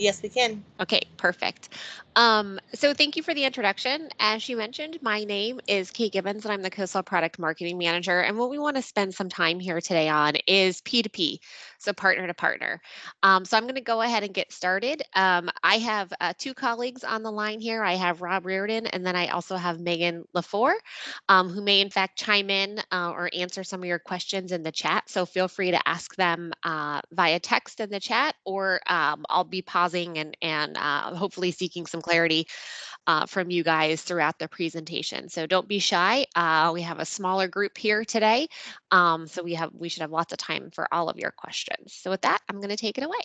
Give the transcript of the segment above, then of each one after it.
Yes, we can. Okay, perfect. So thank you for the introduction. As you mentioned, my name is Kate Gibbons and I'm the CoSell Product Marketing Manager. And what we want to spend some time here today on is P2P, so partner to partner. So I'm going to go ahead and get started. I have two colleagues on the line here. I have Rob Reardon and then I also have Megan LaFour, who may in fact chime in or answer some of your questions in the chat. So feel free to ask them via text in the chat, or I'll be pausing and hopefully seeking some clarity from you guys throughout the presentation. So don't be shy. We have a smaller group here today, so we should have lots of time for all of your questions. So with that, I'm going to take it away.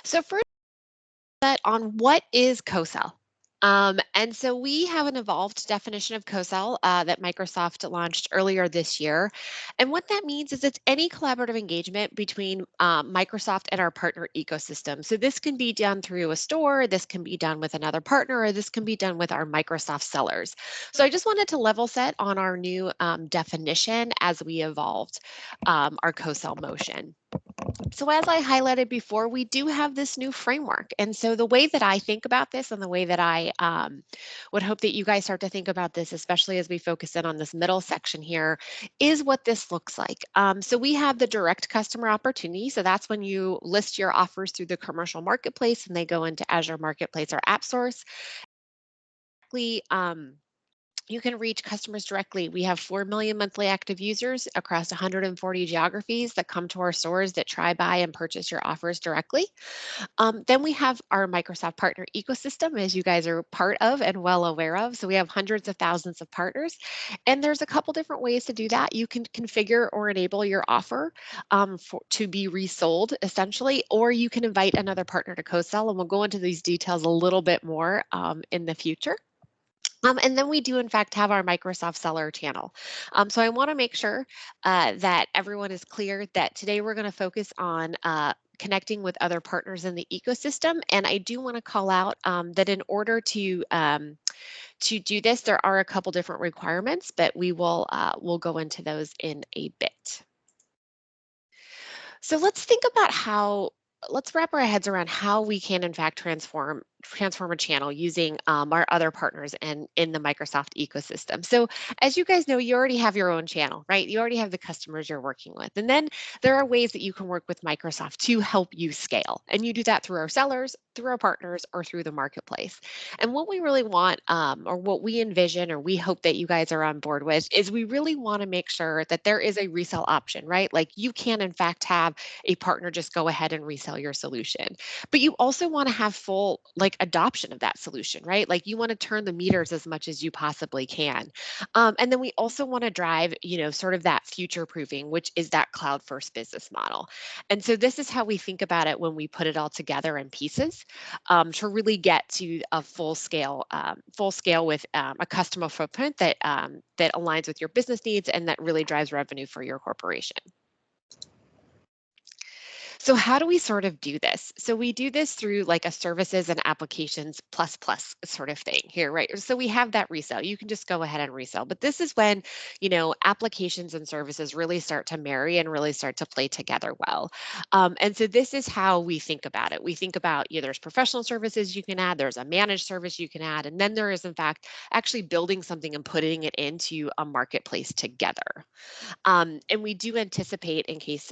So first, on what is CoSell? And so we have an evolved definition of co-sell that Microsoft launched earlier this year. And what that means is it's any collaborative engagement between Microsoft and our partner ecosystem. So this can be done through a store, this can be done with another partner, or this can be done with our Microsoft sellers. So I just wanted to level set on our new definition as we evolved our co-sell motion. So as I highlighted before, we do have this new framework. And so the way that I think about this and the way that I would hope that you guys start to think about this, especially as we focus in on this middle section here, is what this looks like. So we have the direct customer opportunity. So that's when you list your offers through the commercial marketplace and they go into Azure Marketplace or AppSource. You can reach customers directly. We have 4 million monthly active users across 140 geographies that come to our stores that try, buy, and purchase your offers directly. Then we have our Microsoft partner ecosystem, as you guys are part of and well aware of. So we have hundreds of thousands of partners. And there's a couple different ways to do that. You can configure or enable your offer to be resold, essentially, or you can invite another partner to co-sell. And we'll go into these details a little bit more in the future. And then we do, in fact, have our Microsoft Seller channel. So I want to make sure that everyone is clear that today we're going to focus on connecting with other partners in the ecosystem. And I do want to call out that in order to do this, there are a couple different requirements, but we'll go into those in a bit. So let's wrap our heads around how we can in fact transform a channel using our other partners and in the Microsoft ecosystem. So as you guys know, you already have your own channel, right? You already have the customers you're working with. And then there are ways that you can work with Microsoft to help you scale. And you do that through our sellers, through our partners, or through the marketplace. And what we really want, or what we envision, or we hope that you guys are on board with, is we really want to make sure that there is a resell option, right? Like you can in fact have a partner just go ahead and resell your solution. But you also want to have full like adoption of that solution, right? Like you want to turn the meters as much as you possibly can. And then we also want to drive, sort of that future proofing, which is that cloud first business model. And so this is how we think about it when we put it all together in pieces to really get to a full scale with a customer footprint that aligns with your business needs and that really drives revenue for your corporation. So how do we sort of do this? So we do this through like a services and applications plus plus sort of thing here, right? So we have that resale. You can just go ahead and resell. But this is when, applications and services really start to marry and really start to play together well. And so this is how we think about it. We think about, there's professional services you can add, there's a managed service you can add, and then there is in fact actually building something and putting it into a marketplace together. And we do anticipate, in case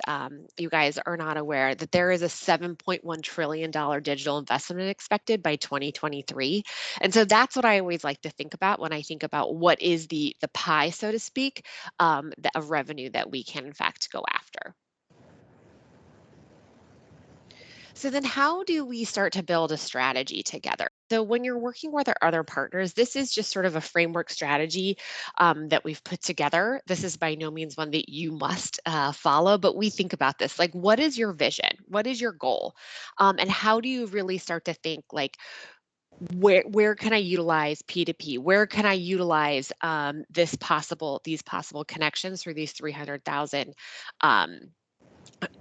you guys are not aware, that there is a $7.1 trillion digital investment expected by 2023. And so that's what I always like to think about when I think about what is the pie, so to speak, of revenue that we can in fact go after. So then how do we start to build a strategy together? So when you're working with our other partners, this is just sort of a framework strategy that we've put together. This is by no means one that you must follow, but we think about this. Like, what is your vision? What is your goal? And how do you really start to think like, where can I utilize P2P? Where can I utilize these possible connections through these 300,000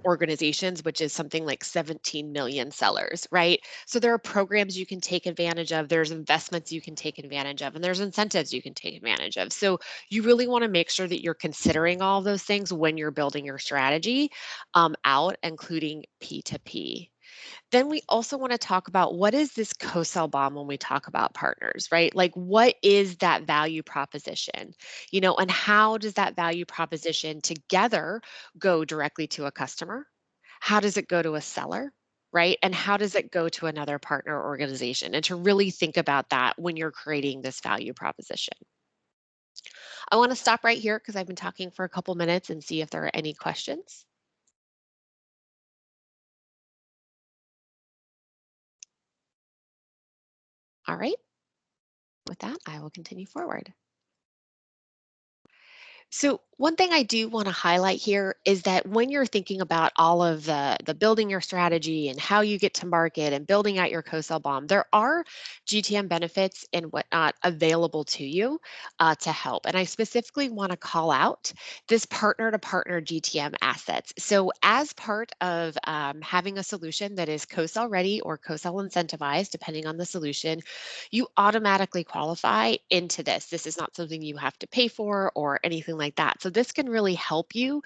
organizations, which is something like 17 million sellers, right? So there are programs you can take advantage of, there's investments you can take advantage of, and there's incentives you can take advantage of. So you really want to make sure that you're considering all of those things when you're building your strategy out, including P2P. Then we also want to talk about what is this co-sell bomb when we talk about partners, right? Like what is that value proposition? And how does that value proposition together go directly to a customer? How does it go to a seller? Right? And how does it go to another partner organization? And to really think about that when you're creating this value proposition. I want to stop right here because I've been talking for a couple minutes and see if there are any questions. All right. With that, I will continue forward. So one thing I do want to highlight here is that when you're thinking about all of the building your strategy and how you get to market and building out your co-sell bomb, there are GTM benefits and whatnot available to you to help. And I specifically want to call out this partner to partner GTM assets. So as part of having a solution that is co-sell ready or co-sell incentivized, depending on the solution, you automatically qualify into this. This is not something you have to pay for or anything like that. So this can really help you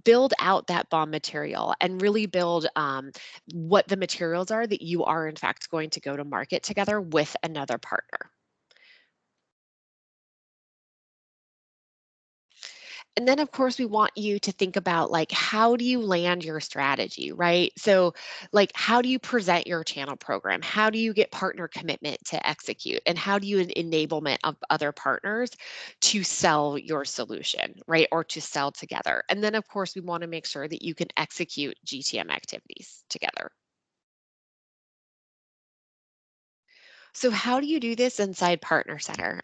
build out that bomb material and really build what the materials are that you are in fact going to go to market together with another partner. And then, of course, we want you to think about like, how do you land your strategy, right? So, like, how do you present your channel program? How do you get partner commitment to execute? And how do you enablement of other partners to sell your solution, right? Or to sell together? And then, of course, we want to make sure that you can execute GTM activities together. So, how do you do this inside Partner Center?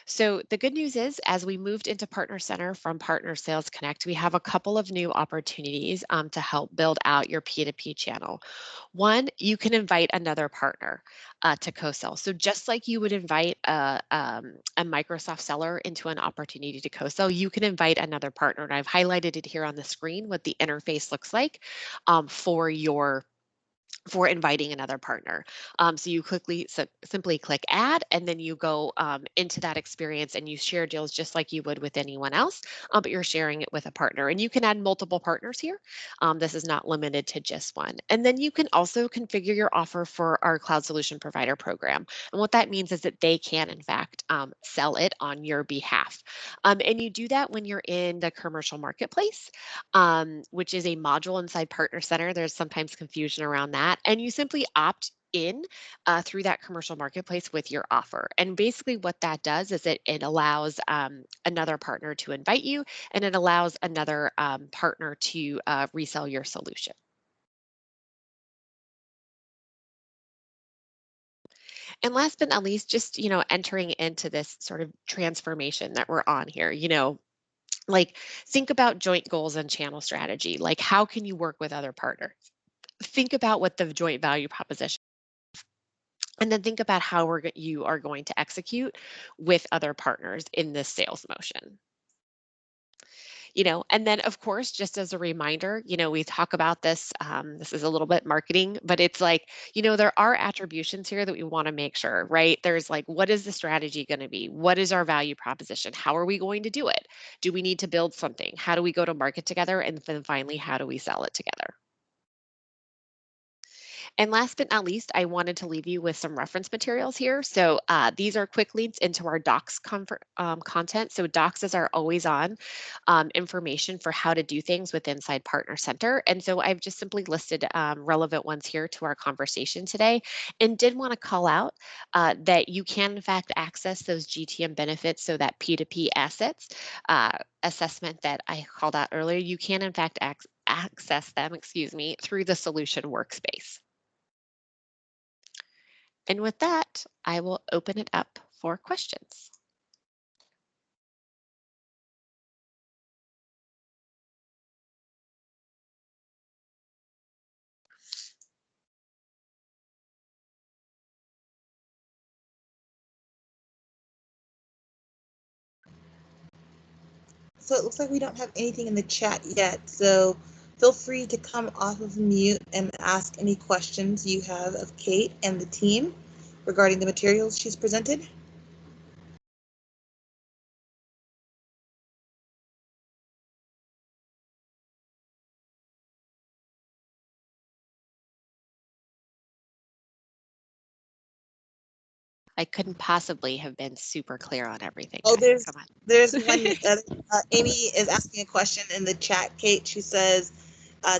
So, the good news is, as we moved into Partner Center from Partner Sales Connect, we have a couple of new opportunities to help build out your P2P channel. One, you can invite another partner to co-sell. So, just like you would invite a Microsoft seller into an opportunity to co-sell, you can invite another partner. And I've highlighted it here on the screen what the interface looks like for inviting another partner. So you simply click add, and then you go into that experience and you share deals just like you would with anyone else, but you're sharing it with a partner. And you can add multiple partners here. This is not limited to just one. And then you can also configure your offer for our cloud solution provider program. And what that means is that they can, in fact, sell it on your behalf. And you do that when you're in the commercial marketplace, which is a module inside Partner Center. There's sometimes confusion around that. And you simply opt in through that commercial marketplace with your offer. And basically, what that does is it allows another partner to invite you, and it allows another partner to resell your solution. And last but not least, just entering into this sort of transformation that we're on here. Like think about joint goals and channel strategy. Like how can you work with other partners? Think about what the joint value proposition, and then think about how you are going to execute with other partners in this sales motion. And then of course, just as a reminder, we talk about this. This is a little bit marketing, but it's like, there are attributions here that we want to make sure, right? There's like, what is the strategy going to be? What is our value proposition? How are we going to do it? Do we need to build something? How do we go to market together? And then finally, how do we sell it together? And last but not least, I wanted to leave you with some reference materials here. So these are quick links into our docs content. So docs is our always on information for how to do things with Inside Partner Center. And so I've just simply listed relevant ones here to our conversation today, and did want to call out that you can in fact access those GTM benefits. So that P2P assets assessment that I called out earlier, you can in fact access them, through the solution workspace. And with that, I will open it up for questions. So it looks like we don't have anything in the chat yet. So feel free to come off of mute and ask any questions you have of Kate and the team regarding the materials she's presented. I couldn't possibly have been super clear on everything, Oh, guys. Come on. there's one. Amy is asking a question in the chat. Kate, she says,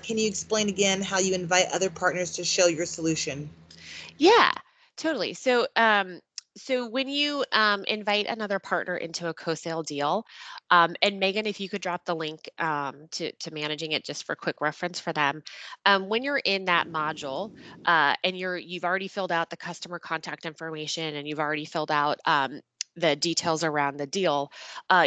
"Can you explain again how you invite other partners to show your solution?" Yeah, totally. So when you invite another partner into a co-sale deal, and Megan, if you could drop the link to managing it just for quick reference for them, when you're in that module and you've already filled out the customer contact information and you've already filled out the details around the deal,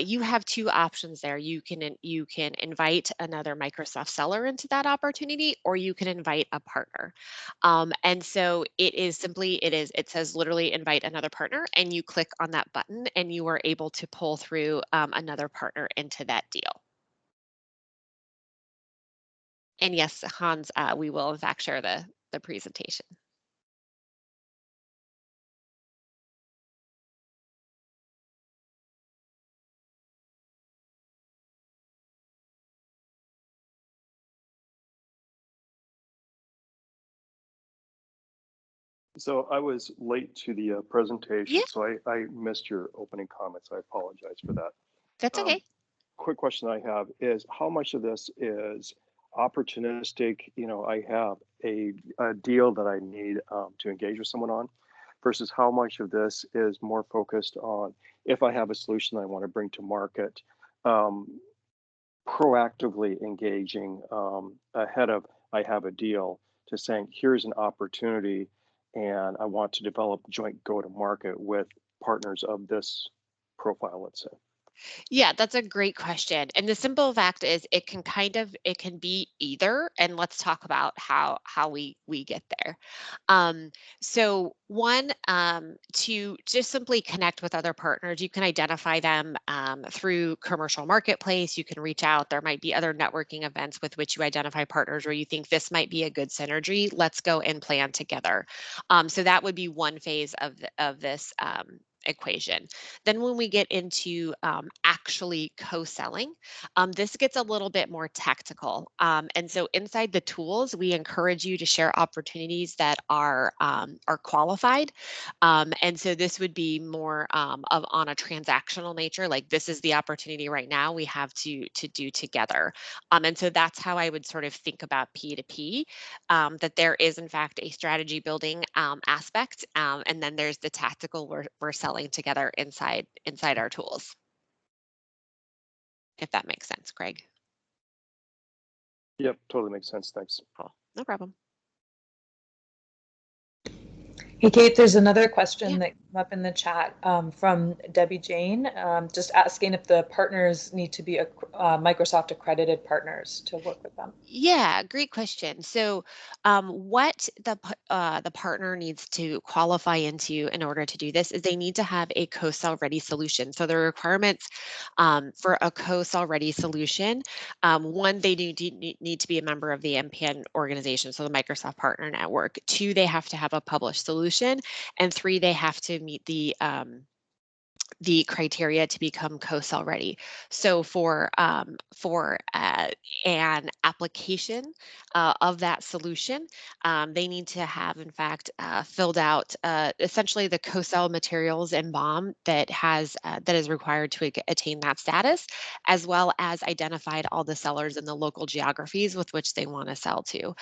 you have two options there. You can invite another Microsoft seller into that opportunity, or you can invite a partner. And so it says literally invite another partner, and you click on that button and you are able to pull through another partner into that deal. And yes, Hans, we will in fact share the presentation. So I was late to the presentation, Yeah, so I missed your opening comments. I apologize for that. that's okay. Quick question I have is how much of this is opportunistic? I have a deal that I need to engage with someone on versus how much of this is more focused on if I have a solution I want to bring to market, um, proactively engaging ahead of I have a deal to saying, here's an opportunity and I want to develop joint go to market with partners of this profile, let's say. Yeah, that's a great question. And the simple fact is it can be either. And let's talk about how we get there. So one, to just simply connect with other partners, you can identify them through commercial marketplace. You can reach out. There might be other networking events with which you identify partners where you think this might be a good synergy. Let's go and plan together. So that would be one phase of this equation. Then when we get into actually co-selling, this gets a little bit more tactical. And so inside the tools, we encourage you to share opportunities that are qualified. And so this would be more of on a transactional nature, like this is the opportunity right now we have to do together. And so that's how I would sort of think about P2P, that there is in fact a strategy building aspect, and then there's the tactical we're selling together inside our tools. If that makes sense, Craig. Yep, totally makes sense. Thanks. Cool. No problem. Hey, Kate, there's another question Yeah. that came up in the chat from Debbie Jane, just asking if the partners need to be Microsoft accredited partners to work with them. Yeah, great question. So, what the partner needs to qualify into in order to do this is they need to have a co-sell ready solution. So the requirements for a co-sell ready solution, one, they need to be a member of the MPN organization, so the Microsoft Partner Network. Two, they have to have a published solution, and three, they have to meet the criteria to become co-sell ready. So for an application of that solution, they need to have, in fact, filled out essentially the co-sell materials and BOM that is required to attain that status, as well as identified all the sellers in the local geographies with which they want to sell to.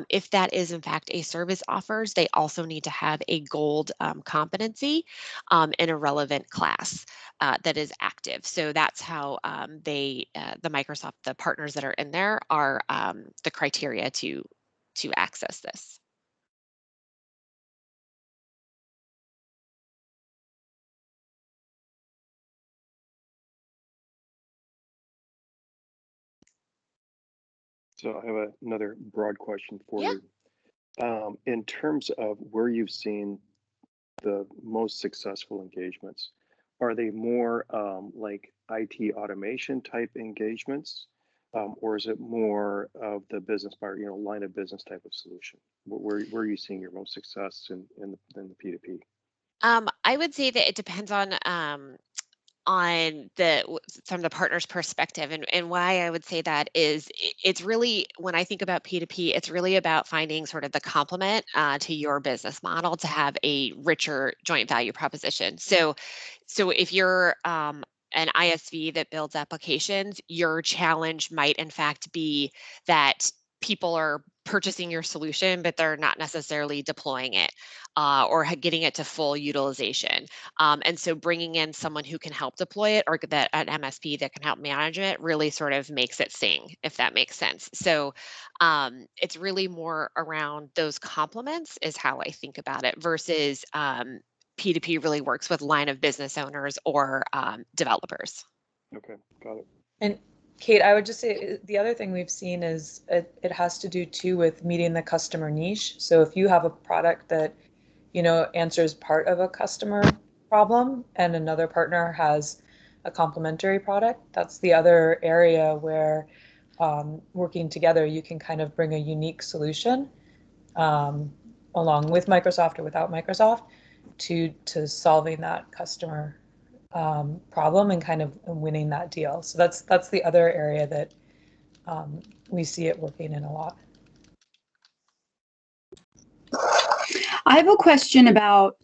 If that is, in fact, a service offers, they also need to have a gold competency in a relevant class that is active. So that's how the Microsoft, the partners that are in there are the criteria to access this. So I have another broad question for Yeah. you. In terms of where you've seen the most successful engagements, are they more like IT automation type engagements, or is it more of the business part, line of business type of solution? Where are you seeing your most success in the P2P? I would say that it depends on from the partner's perspective. And why I would say that is it's really, when I think about P2P, it's really about finding sort of the complement to your business model to have a richer joint value proposition. So if you're an ISV that builds applications, your challenge might in fact be that people are purchasing your solution, but they're not necessarily deploying it or getting it to full utilization. And so bringing in someone who can help deploy it, or that an MSP that can help manage it, really sort of makes it sing, if that makes sense. So it's really more around those complements is how I think about it, versus P2P really works with line of business owners or developers. Okay, got it. And Kate, I would just say the other thing we've seen is it has to do too with meeting the customer niche. So if you have a product that, you know, answers part of a customer problem and another partner has a complementary product, that's the other area where working together, you can kind of bring a unique solution along with Microsoft or without Microsoft to solving that customer problem and kind of winning that deal. So that's the other area that we see it working in a lot. I have a question about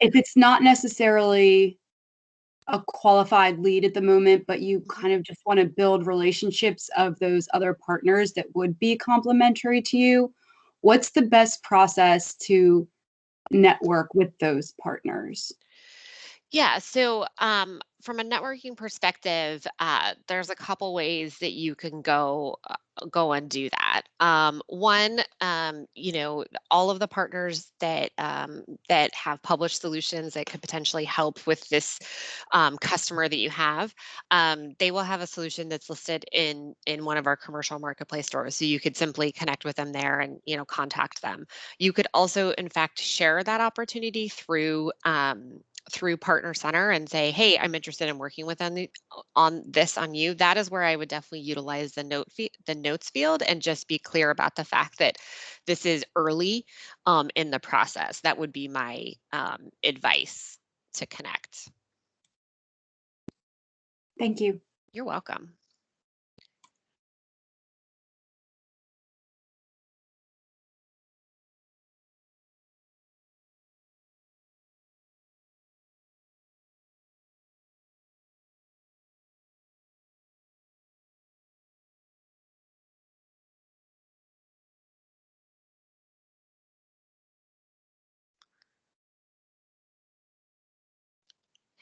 if it's not necessarily a qualified lead at the moment, but you kind of just want to build relationships of those other partners that would be complementary to you. What's the best process to network with those partners? Yeah, so from a networking perspective, there's a couple ways that you can go and do that. One, you know, all of the partners that that have published solutions that could potentially help with this customer that you have, they will have a solution that's listed in one of our commercial marketplace stores. So you could simply connect with them there and, you know, contact them. You could also, in fact, share that opportunity through Partner Center and say, hey, I'm interested in working with on you. That is where I would definitely utilize the notes field and just be clear about the fact that this is early in the process. That would be my advice to connect. Thank you. You're welcome.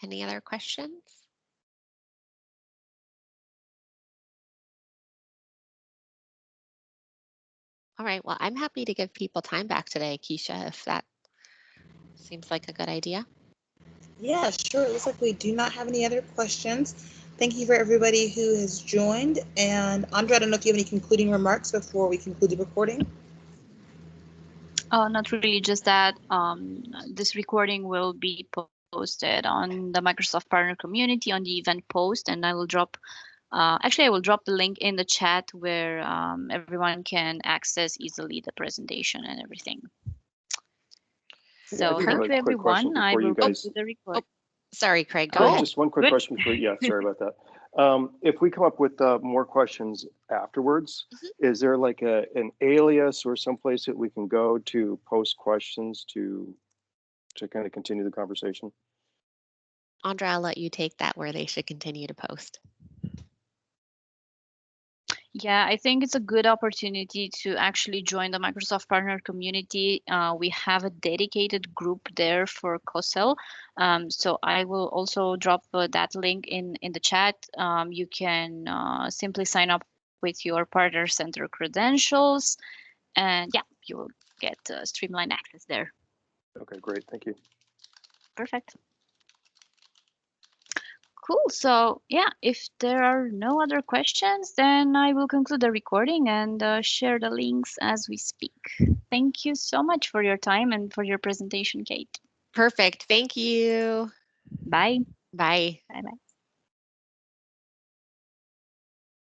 Any other questions? All right, well, I'm happy to give people time back today, Keisha, if that seems like a good idea. Yeah, sure. It looks like we do not have any other questions. Thank you for everybody who has joined. And Andrea, I don't know if you have any concluding remarks before we conclude the recording. Not really, just that this recording will be posted on the Microsoft Partner Community on the event post, and I will drop, actually I will drop the link in the chat where everyone can access easily the presentation and everything. So thank you everyone. I will conclude the recording. Sorry, Craig, go ahead. Just one quick question before, yeah, sorry about that. If we come up with more questions afterwards, is there like an alias or someplace that we can go to post questions to kind of continue the conversation? Andrea, I'll let you take that where they should continue to post. Yeah, I think it's a good opportunity to actually join the Microsoft Partner Community. We have a dedicated group there for COSELL. So I will also drop that link in the chat. You can simply sign up with your Partner Center credentials. And yeah, you will get streamlined access there. Okay, great. Thank you. Perfect. Cool. So yeah, if there are no other questions, then I will conclude the recording and share the links as we speak. Thank you so much for your time and for your presentation, Kate. Perfect. Thank you. Bye. Bye. Bye-bye.